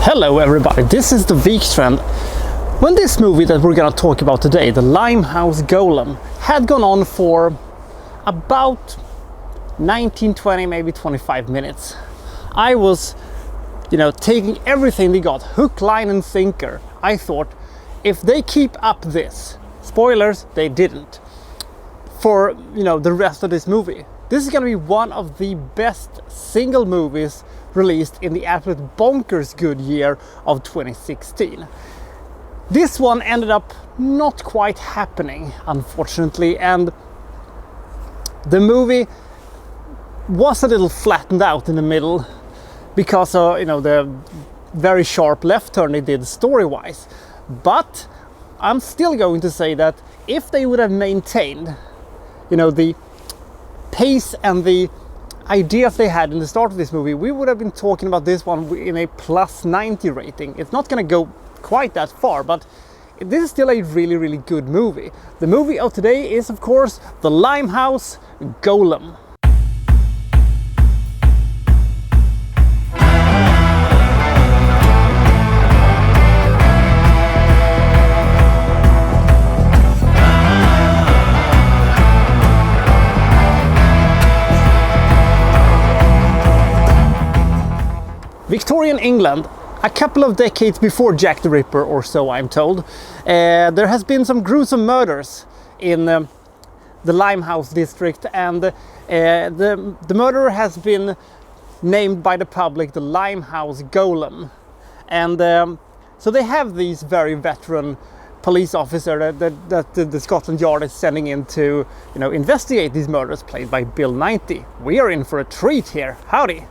Hello everybody, this is the week trend. When this movie that we're gonna talk about today, the Limehouse Golem, had gone on for about 19, 20, maybe 25 minutes, I was, taking everything they got, hook, line and sinker. I thought, if they keep up this, spoilers, they didn't, for, the rest of this movie. This is gonna be one of the best single movies released in the absolute bonkers good year of 2016. This one ended up not quite happening, unfortunately, and the movie was a little flattened out in the middle because of the very sharp left turn they did story-wise. But I'm still going to say that if they would have maintained the pace and the ideas they had in the start of this movie, we would have been talking about this one in a plus 90 rating. It's not going to go quite that far, but this is still a really, really good movie. The movie of today is, of course, the Limehouse Golem. Victorian England, a couple of decades before Jack the Ripper, or so I'm told, there has been some gruesome murders in the Limehouse district, and the murderer has been named by the public the Limehouse Golem. And so they have these very veteran police officer that the Scotland Yard is sending in to investigate these murders, played by Bill Nighy. We are in for a treat here. Howdy!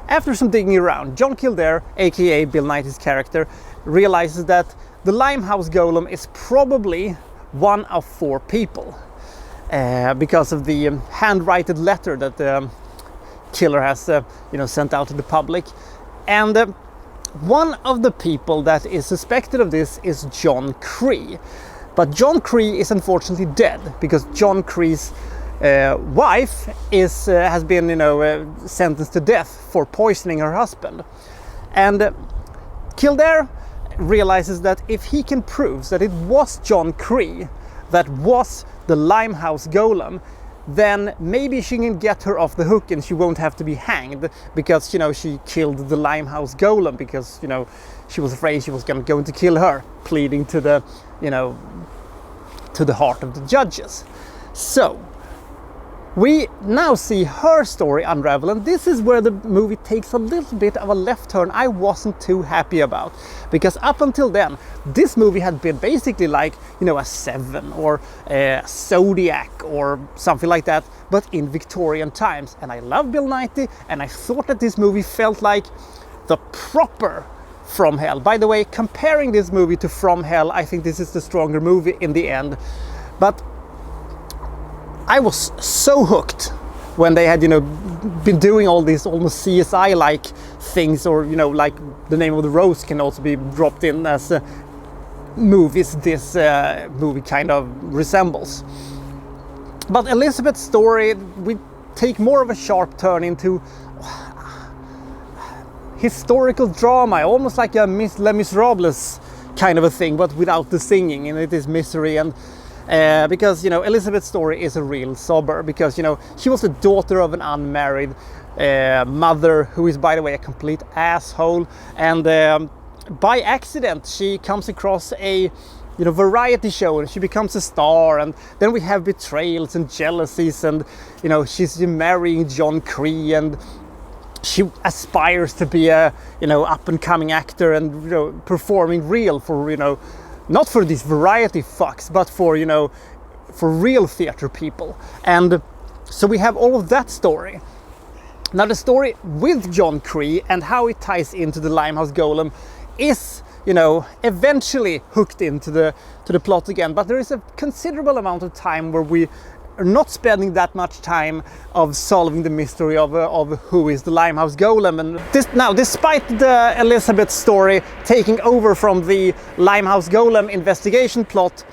After some digging around, John Kildare, aka Bill Nighy's character, realizes that the Limehouse Golem is probably one of 4 people, because of the handwritten letter that the killer has sent out to the public. And one of the people that is suspected of this is John Cree. But John Cree is unfortunately dead, because John Cree's wife has been sentenced to death for poisoning her husband. And Kildare realizes that if he can prove that it was John Cree that was the Limehouse Golem, then maybe she can get her off the hook and she won't have to be hanged, because she killed the Limehouse Golem because she was afraid she was going to kill her, pleading to the to the heart of the judges. So we now see her story unravel, and this is where the movie takes a little bit of a left turn I wasn't too happy about, because up until then this movie had been basically like a Seven or a Zodiac or something like that, but in Victorian times. And I love Bill Nighy, and I thought that this movie felt like the proper From Hell. By the way, comparing this movie to From Hell, I think this is the stronger movie in the end. But I was so hooked when they had, been doing all these almost CSI-like things, or, like The Name of the Rose can also be dropped in as movies this movie kind of resembles. But Elizabeth's story, we take more of a sharp turn into historical drama, almost like a Les Miserables kind of a thing, but without the singing, and it is misery. And because Elizabeth's story is a real sobber, because she was the daughter of an unmarried mother who is, by the way, a complete asshole, and by accident she comes across a variety show and she becomes a star, and then we have betrayals and jealousies, and she's marrying John Cree, and she aspires to be a up and coming actor and performing real for not for these variety fucks, but for for real theater people. And so we have all of that story. Now the story with John Cree and how it ties into the Limehouse Golem is eventually hooked into the plot again, but there is a considerable amount of time where we are not spending that much time of solving the mystery of who is the Limehouse Golem. And now, despite the Elizabeth story taking over from the Limehouse Golem investigation plot,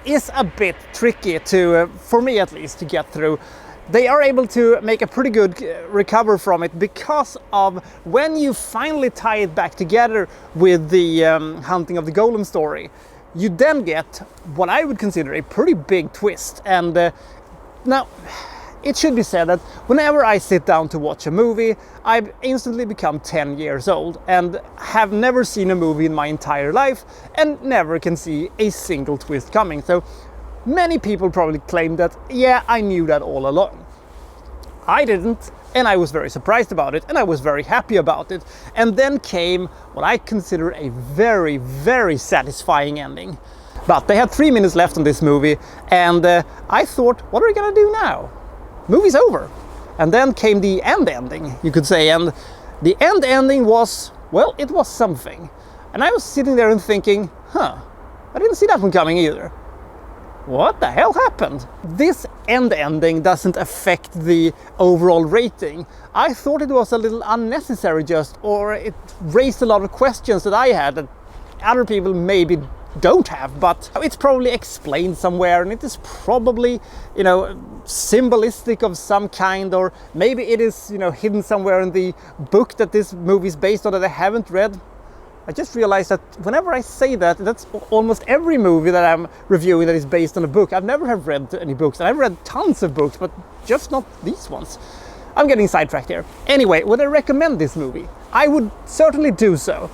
is a bit tricky to, for me at least, to get through. they are able to make a pretty good recover from it, because of when you finally tie it back together with the Hunting of the Golem story, you then get what I would consider a pretty big twist. And now, it should be said that whenever I sit down to watch a movie, I've instantly become 10 years old and have never seen a movie in my entire life and never can see a single twist coming. So many people probably claim that, yeah, I knew that all along. I didn't, and I was very surprised about it, and I was very happy about it. And then came what I consider a very, very satisfying ending. But they had 3 minutes left on this movie, and I thought, what are we gonna do now? Movie's over. And then came the end ending, you could say, and the end ending was, well, it was something. And I was sitting there and thinking, I didn't see that one coming either. What the hell happened? This end ending doesn't affect the overall rating. I thought it was a little unnecessary or it raised a lot of questions that I had that other people maybe don't have, but it's probably explained somewhere, and it is probably, symbolistic of some kind, or maybe it is, hidden somewhere in the book that this movie is based on that I haven't read. I just realized that whenever I say that, that's almost every movie that I'm reviewing that is based on a book. I've never have read any books, and I've read tons of books, but just not these ones. I'm getting sidetracked here. Anyway, would I recommend this movie? I would certainly do so.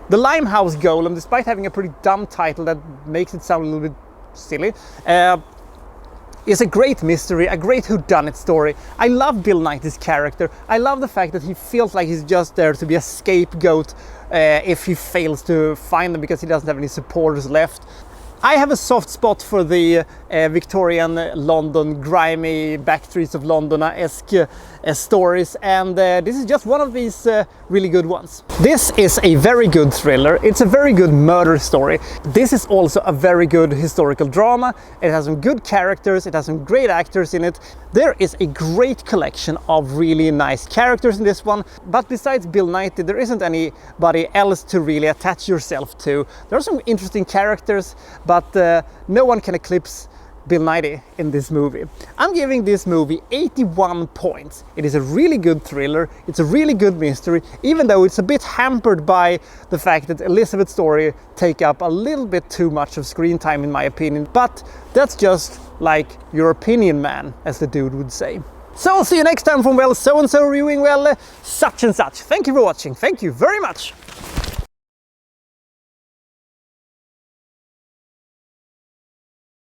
The Limehouse Golem, despite having a pretty dumb title that makes it sound a little bit silly, is a great mystery, a great whodunit story. I love Bill Nighy's character. I love the fact that he feels like he's just there to be a scapegoat if he fails to find them, because he doesn't have any supporters left. I have a soft spot for the Victorian London, grimy backstreets of London-esque stories, and this is just one of these really good ones. This is a very good thriller. It's a very good murder story. This is also a very good historical drama. It has some good characters, it has some great actors in it. There is a great collection of really nice characters in this one, but besides Bill Nighy, there isn't anybody else to really attach yourself to. There are some interesting characters, but no one can eclipse Bill Nighy in this movie. I'm giving this movie 81 points. It is a really good thriller, it's a really good mystery, even though it's a bit hampered by the fact that Elizabeth's story take up a little bit too much of screen time in my opinion, but that's just like your opinion, man, as the dude would say. So I'll see you next time from, well, so-and-so reviewing, well, such and such. Thank you for watching, thank you very much.